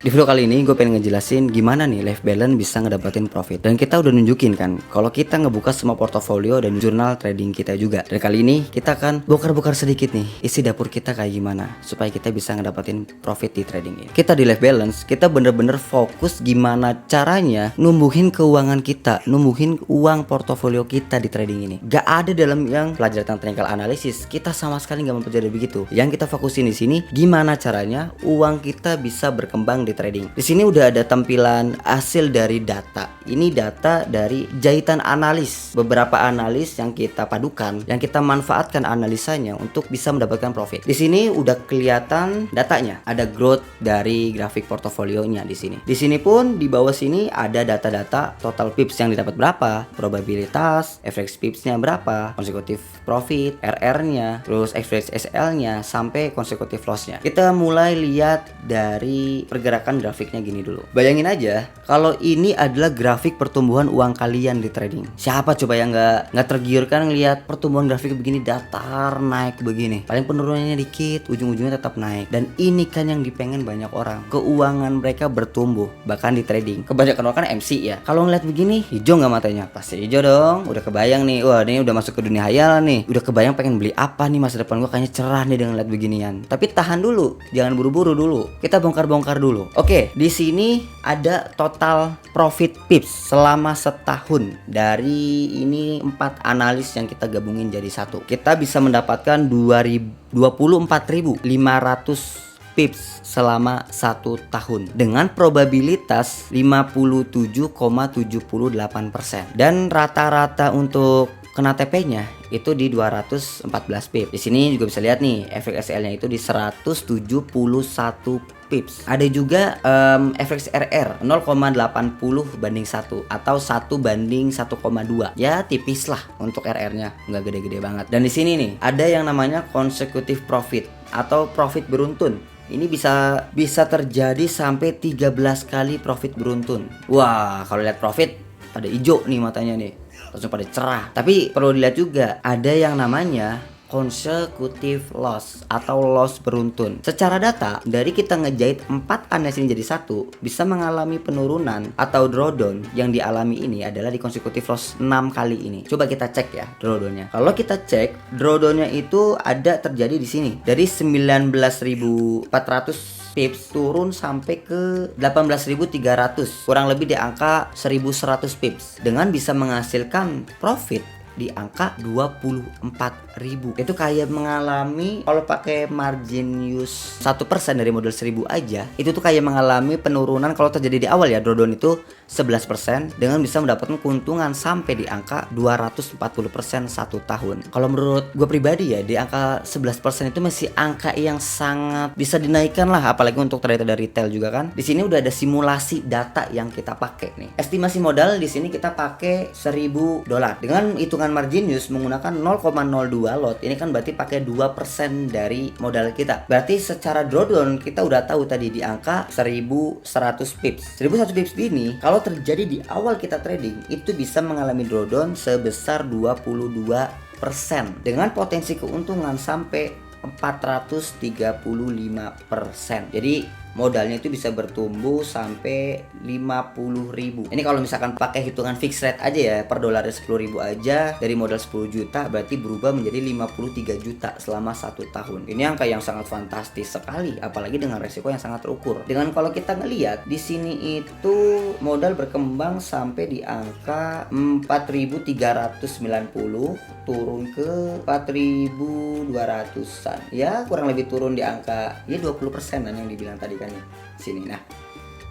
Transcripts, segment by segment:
Di video kali ini gue pengen ngejelasin gimana nih life balance bisa ngedapetin profit. Dan kita udah nunjukin kan kalau kita ngebuka semua portofolio dan jurnal trading kita juga. Dan kali ini kita akan bongkar-bongkar sedikit nih isi dapur kita kayak gimana supaya kita bisa ngedapetin profit di trading ini. Kita di life balance, kita bener-bener fokus gimana caranya numbuhin keuangan kita, numbuhin uang portofolio kita di trading ini. Gak ada dalam yang pelajaran tentang technical analysis, kita sama sekali gak mempelajari begitu. Yang kita fokusin di sini gimana caranya uang kita bisa berkembang di trading. Di sini udah ada tampilan hasil dari data. Ini data dari jahitan analis. Beberapa analis yang kita padukan, yang kita manfaatkan analisanya untuk bisa mendapatkan profit. Di sini udah kelihatan datanya. Ada growth dari grafik portofolionya di sini. Di sini pun di bawah sini ada data-data total pips yang didapat berapa, probabilitas, average pipsnya berapa, konsekutif profit, RR-nya, terus average SL-nya sampai konsekutif loss-nya. Kita mulai lihat dari pergerakan grafiknya gini dulu. Bayangin aja kalau ini adalah grafik pertumbuhan uang kalian di trading. Siapa coba yang nggak tergiurkan ngelihat pertumbuhan grafik begini datar naik begini. Paling penurunannya dikit, ujung-ujungnya tetap naik. Dan ini kan yang dipengen banyak orang. Keuangan mereka bertumbuh bahkan di trading. Kebanyakan orang kan MC ya. Kalau ngeliat begini hijau nggak matanya? Pasti hijau dong. Udah kebayang nih. Wah ini udah masuk ke dunia hayalan nih. Udah kebayang pengen beli apa nih masa depan gua kayaknya cerah nih dengan lihat beginian. Tapi tahan dulu, jangan buru-buru dulu. Kita bongkar-bongkar dulu. Oke, di sini ada total profit pips selama setahun dari ini 4 analis yang kita gabungin jadi satu. Kita bisa mendapatkan 24.500 pips selama 1 tahun dengan probabilitas 57,78%. Dan rata-rata untuk kena TP-nya itu di 214 pips. Di sini juga bisa lihat nih efek SL-nya itu di 171 pips. Ada juga efek RR 0,80 banding 1 atau 1 banding 1,2. Ya tipis lah untuk RR-nya, nggak gede-gede banget. Dan di sini nih ada yang namanya consecutive profit atau profit beruntun. Ini bisa terjadi sampai 13 kali profit beruntun. Wah, kalau lihat profit pada hijau nih matanya nih. Langsung pada cerah. Tapi perlu dilihat juga ada yang namanya consecutive loss atau loss beruntun. Secara data dari kita ngejahit 4 analis ini jadi satu, bisa mengalami penurunan atau drawdown yang dialami ini adalah di consecutive loss 6 kali ini. Coba kita cek ya drawdownnya. Kalau kita cek drawdownnya itu ada terjadi di sini dari 19.400 pips turun sampai ke 18.300, kurang lebih di angka 1.100 pips dengan bisa menghasilkan profit di angka 24.000. Itu kayak mengalami, kalau pakai margin use 1% dari modal 1.000 aja, itu tuh kayak mengalami penurunan kalau terjadi di awal ya, drawdown itu 11% dengan bisa mendapatkan keuntungan sampai di angka 240% 1 tahun. Kalau menurut gue pribadi ya, di angka 11% itu masih angka yang sangat bisa dinaikkan lah, apalagi untuk trader dari retail juga kan. Di sini udah ada simulasi data yang kita pakai nih. Estimasi modal di sini kita pakai $1.000 dengan hitungan margin use menggunakan 0,02 lot. Ini kan berarti pakai 2% dari modal kita. Berarti secara drawdown kita udah tahu tadi di angka 1.100 pips. 1.100 pips ini kalau terjadi di awal kita trading itu bisa mengalami drawdown sebesar 22% dengan potensi keuntungan sampai 435%. Jadi modalnya itu bisa bertumbuh sampai 50.000. Ini kalau misalkan pakai hitungan fixed rate aja ya, per dolarnya 10.000 aja, dari modal 10 juta berarti berubah menjadi 53 juta selama 1 tahun. Ini angka yang sangat fantastis sekali, apalagi dengan resiko yang sangat terukur. Dengan kalau kita ngelihat di sini itu modal berkembang sampai di angka 4.390 turun ke 4.200-an. Ya, kurang lebih turun di angka ya 20%-an yang dibilang tadi kan sini. Nah,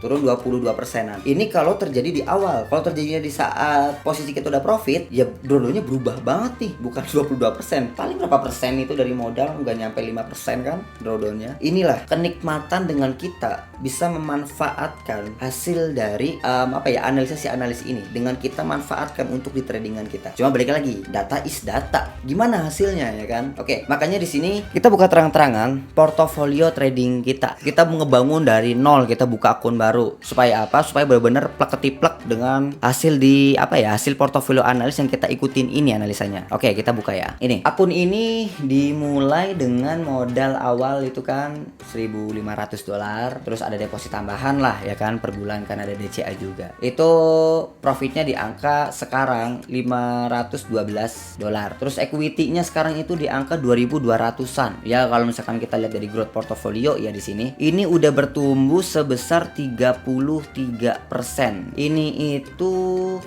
turun 22%-an. Ini kalau terjadi di awal. Kalau terjadinya di saat posisi kita udah profit, ya drawdownnya berubah banget nih, bukan 22%. Paling berapa persen itu dari modal, nggak nyampe 5% kan drawdownnya. Inilah kenikmatan dengan kita bisa memanfaatkan hasil dari analisis ini dengan kita manfaatkan untuk di tradingan kita. Cuma balik lagi, data is data. Gimana hasilnya ya kan? Oke, makanya di sini kita buka terang-terangan portofolio trading kita. Kita mau ngebangun dari nol, kita buka akun baru baru. Supaya apa? Supaya benar-benar plek ketiplek dengan hasil di apa ya, hasil portofolio analis yang kita ikutin ini analisanya. Oke, kita buka ya. Ini akun ini dimulai dengan modal awal itu kan $1.500, terus ada deposit tambahan lah ya kan per bulan, kan ada DCA juga. Itu profitnya di angka sekarang $512. Terus equity-nya sekarang itu di angka 2.200-an. Ya kalau misalkan kita lihat dari growth portfolio ya di sini, ini udah bertumbuh sebesar 33%. Ini itu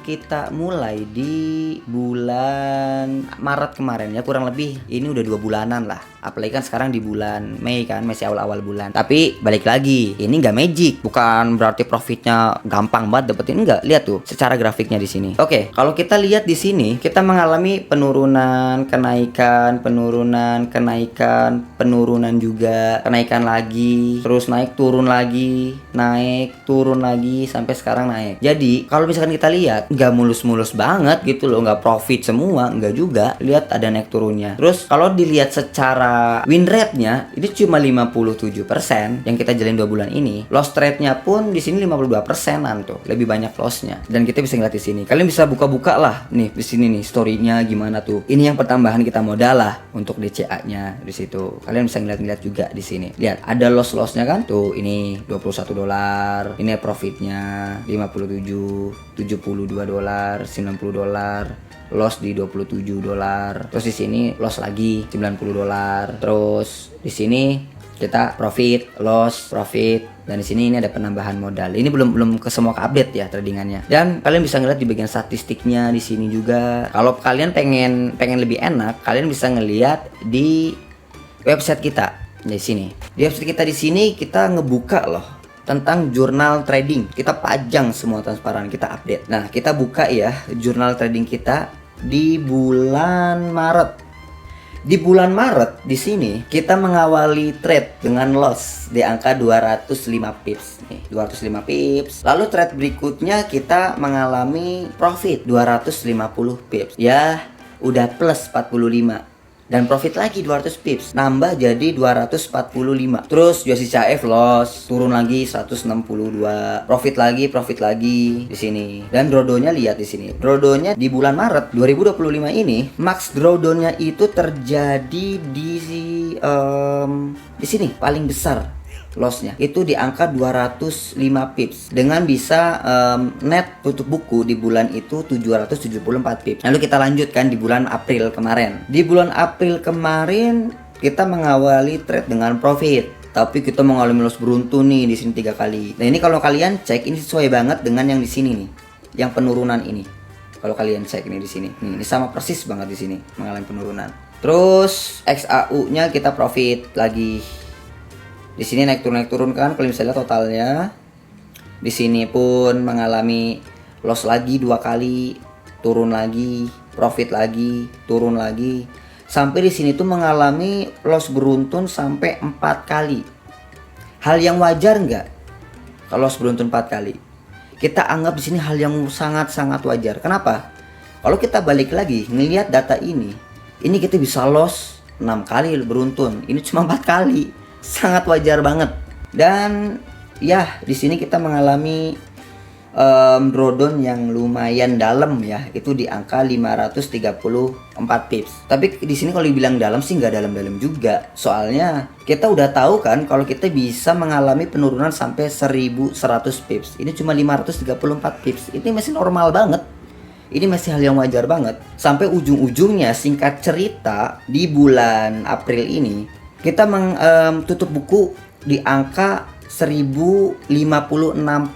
kita mulai di bulan Maret kemarin ya, kurang lebih ini udah 2 bulanan lah. Apalagi kan sekarang di bulan Mei kan, masih awal-awal bulan. Tapi balik lagi, ini nggak magic, bukan berarti profitnya gampang banget dapetin, enggak. Lihat tuh secara grafiknya di sini. Oke, kalau kita lihat di sini, kita mengalami penurunan, kenaikan, penurunan, kenaikan, penurunan juga, kenaikan lagi, terus naik, turun lagi, naik, turun lagi, sampai sekarang naik. Jadi kalau misalkan kita lihat, nggak mulus-mulus banget gitu loh, nggak profit semua, nggak juga. Lihat ada naik turunnya. Terus kalau dilihat secara win rate-nya, ini cuma 57% yang kita jalin 2 bulan ini. Loss rate-nya pun di sini 52%-an tuh, lebih banyak loss-nya. Dan kita bisa ngeliat di sini. Kalian bisa buka-buka lah nih di sini nih story-nya gimana tuh. Ini yang pertambahan kita modal lah untuk DCA-nya di situ. Kalian bisa ngeliat-ngeliat juga di sini. Lihat, ada loss-lossnya kan? Tuh, ini $21. Ini profitnya 57, $72, $90. Loss di $27. Terus di sini loss lagi $90. Terus di sini kita profit, loss, profit, dan di sini ini ada penambahan modal. Ini belum ke semua update ya tradingannya. Dan kalian bisa ngeliat di bagian statistiknya di sini juga. Kalau kalian pengen lebih enak, kalian bisa ngeliat di website kita di sini. Di website kita di sini kita ngebuka loh tentang jurnal trading. Kita pajang semua transparan, kita update. Nah, kita buka ya jurnal trading kita di bulan Maret. Di bulan Maret di sini kita mengawali trade dengan loss di angka 205 pips nih, 205 pips. Lalu trade berikutnya kita mengalami profit 250 pips. Ya, udah plus 45. Dan profit lagi 200 pips, nambah jadi 245. Terus USD CHF loss, turun lagi 162. Profit lagi di sini. Dan drawdown-nya lihat di sini. Drawdown-nya di bulan Maret 2025 ini, max drawdown-nya itu terjadi di sini paling besar. Lossnya itu di angka 205 pips dengan bisa net tutup buku di bulan itu 774 pips. Lalu kita lanjutkan di bulan April kemarin. Di bulan April kemarin kita mengawali trade dengan profit, tapi kita mengalami loss beruntun nih di sini 3 kali. Nah, ini kalau kalian cek ini sesuai banget dengan yang di sini nih, yang penurunan ini. Kalau kalian cek ini di sini, nih, ini sama persis banget di sini mengalami penurunan. Terus XAU-nya kita profit lagi. Di sini naik turun kan, kalau misalnya totalnya. Di sini pun mengalami loss lagi 2 kali, turun lagi, profit lagi, turun lagi. Sampai di sini tuh mengalami loss beruntun sampai 4 kali. Hal yang wajar nggak kalau loss beruntun 4 kali? Kita anggap di sini hal yang sangat-sangat wajar. Kenapa? Kalau kita balik lagi ngelihat data ini kita bisa loss 6 kali beruntun. Ini cuma 4 kali. Sangat wajar banget. Dan ya di sini kita mengalami drawdown yang lumayan dalam ya, itu di angka 534 pips. Tapi di sini kalau dibilang dalam sih nggak dalam-dalam juga. Soalnya kita udah tahu kan kalau kita bisa mengalami penurunan sampai 1100 pips. Ini cuma 534 pips. Ini masih normal banget. Ini masih hal yang wajar banget. Sampai ujung-ujungnya, singkat cerita, di bulan April ini kita tutup buku di angka 1056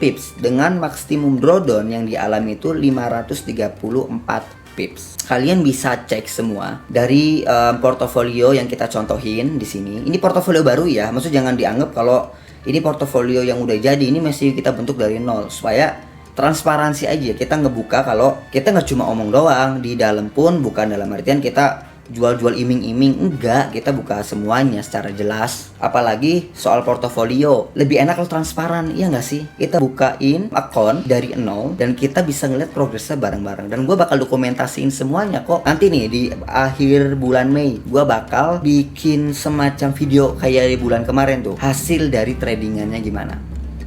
pips dengan maksimum drawdown yang dialami itu 534 pips. Kalian bisa cek semua dari portofolio yang kita contohin di sini. Ini portofolio baru ya, maksud jangan dianggap kalau ini portofolio yang udah jadi. Ini masih kita bentuk dari nol supaya transparansi aja. Kita ngebuka kalau kita nggak cuma omong doang, di dalam pun bukan dalam artian kita jual-jual iming-iming, enggak, kita buka semuanya secara jelas. Apalagi soal portofolio, lebih enak kalau transparan, iya nggak sih? Kita bukain akun dari nol dan kita bisa ngeliat progresnya bareng-bareng. Dan gue bakal dokumentasiin semuanya kok. Nanti nih di akhir bulan Mei gue bakal bikin semacam video kayak di bulan kemarin tuh, hasil dari tradingannya gimana.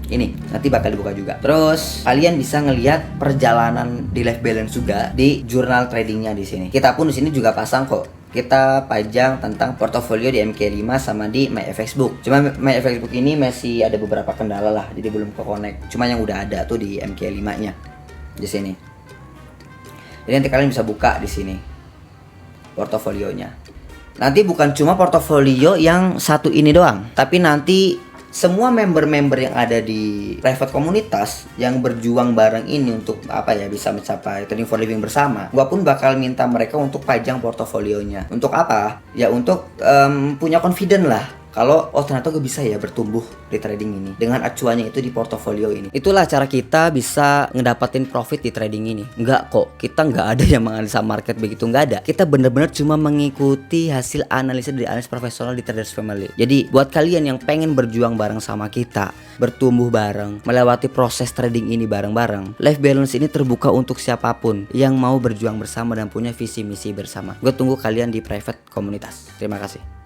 Ini nanti bakal dibuka juga. Terus kalian bisa ngelihat perjalanan di life balance juga di jurnal tradingnya di sini. Kita pun di sini juga pasang kok. Kita pajang tentang portofolio di MK5 sama di MyFXbook. Cuma MyFXbook ini masih ada beberapa kendala lah, jadi belum ke connect. Cuma yang udah ada tuh di MK5-nya di sini. Jadi nanti kalian bisa buka di sini portofolionya. Nanti bukan cuma portofolio yang satu ini doang, tapi nanti semua member-member yang ada di private komunitas yang berjuang bareng ini untuk apa ya, bisa mencapai trading for living bersama, gua pun bakal minta mereka untuk pajang portofolionya. Untuk apa? Ya untuk punya confident lah kalau oh ternyata gue bisa ya bertumbuh di trading ini dengan acuannya itu di portofolio ini. Itulah cara kita bisa ngedapetin profit di trading ini. Enggak kok, kita nggak ada yang menganalisa market begitu, nggak ada. Kita bener-bener cuma mengikuti hasil analisa dari analis profesional di Traders Family. Jadi buat kalian yang pengen berjuang bareng sama kita, bertumbuh bareng, melewati proses trading ini bareng-bareng, life balance ini terbuka untuk siapapun yang mau berjuang bersama dan punya visi misi bersama. Gue tunggu kalian di private komunitas. Terima kasih.